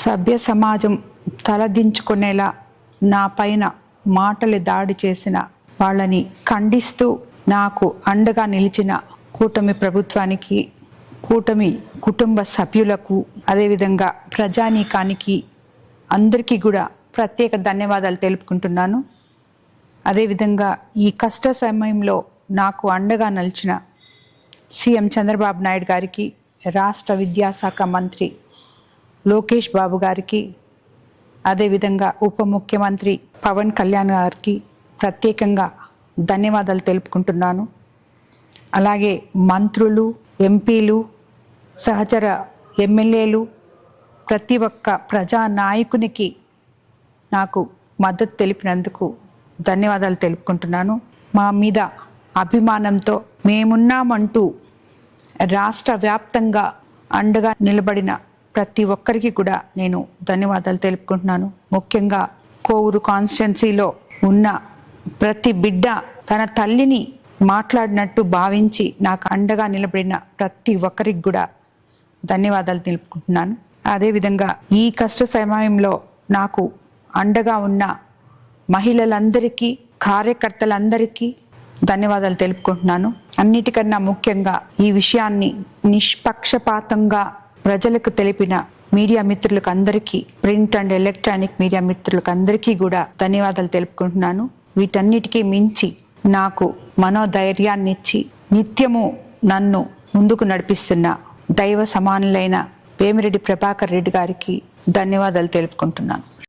సభ్య సమాజం తలదించుకునేలా నా పైన మాటలు దాడి చేసిన వాళ్ళని ఖండిస్తూ నాకు అండగా నిలిచిన కూటమి ప్రభుత్వానికి, కూటమి కుటుంబ సభ్యులకు, అదేవిధంగా ప్రజానీకానికి అందరికీ కూడా ప్రత్యేక ధన్యవాదాలు తెలుపుకుంటున్నాను. అదేవిధంగా ఈ కష్ట సమయంలో నాకు అండగా నిలిచిన సీఎం చంద్రబాబు నాయుడు గారికి, రాష్ట్ర విద్యాశాఖ మంత్రి లోకేష్ బాబు గారికి, అదేవిధంగా ఉప ముఖ్యమంత్రి పవన్ కళ్యాణ్ గారికి ప్రత్యేకంగా ధన్యవాదాలు తెలుపుకుంటున్నాను. అలాగే మంత్రులు, ఎంపీలు, సహచర ఎమ్మెల్యేలు, ప్రతి ఒక్క ప్రజా నాయకునికి నాకు మద్దతు తెలిపినందుకు ధన్యవాదాలు తెలుపుకుంటున్నాను. మా మీద అభిమానంతో మేమున్నామంటూ రాష్ట్ర వ్యాప్తంగా అండగా నిలబడిన ప్రతి ఒక్కరికి కూడా నేను ధన్యవాదాలు తెలుపుకుంటున్నాను. ముఖ్యంగా కోవూరు కాన్స్టిట్యున్సీలో ఉన్న ప్రతి బిడ్డ తన తల్లిని మాట్లాడినట్టు భావించి నాకు అండగా నిలబడిన ప్రతి ఒక్కరికి కూడా ధన్యవాదాలు తెలుపుకుంటున్నాను. అదేవిధంగా ఈ కష్ట సమయంలో నాకు అండగా ఉన్న మహిళలందరికీ, కార్యకర్తలందరికీ ధన్యవాదాలు తెలుపుకుంటున్నాను. అన్నిటికన్నా ముఖ్యంగా ఈ విషయాన్ని నిష్పక్షపాతంగా ప్రజలకు తెలిపిన మీడియా మిత్రులకు అందరికీ, ప్రింట్ అండ్ ఎలక్ట్రానిక్ మీడియా మిత్రులకు అందరికీ కూడా ధన్యవాదాలు తెలుపుకుంటున్నాను. వీటన్నిటికీ మించి నాకు మనోధైర్యాన్ని ఇచ్చి నిత్యము నన్ను ముందుకు నడిపిస్తున్న దైవ సమానులైన వేమిరెడ్డి ప్రభాకర్ రెడ్డి గారికి ధన్యవాదాలు తెలుపుకుంటున్నాను.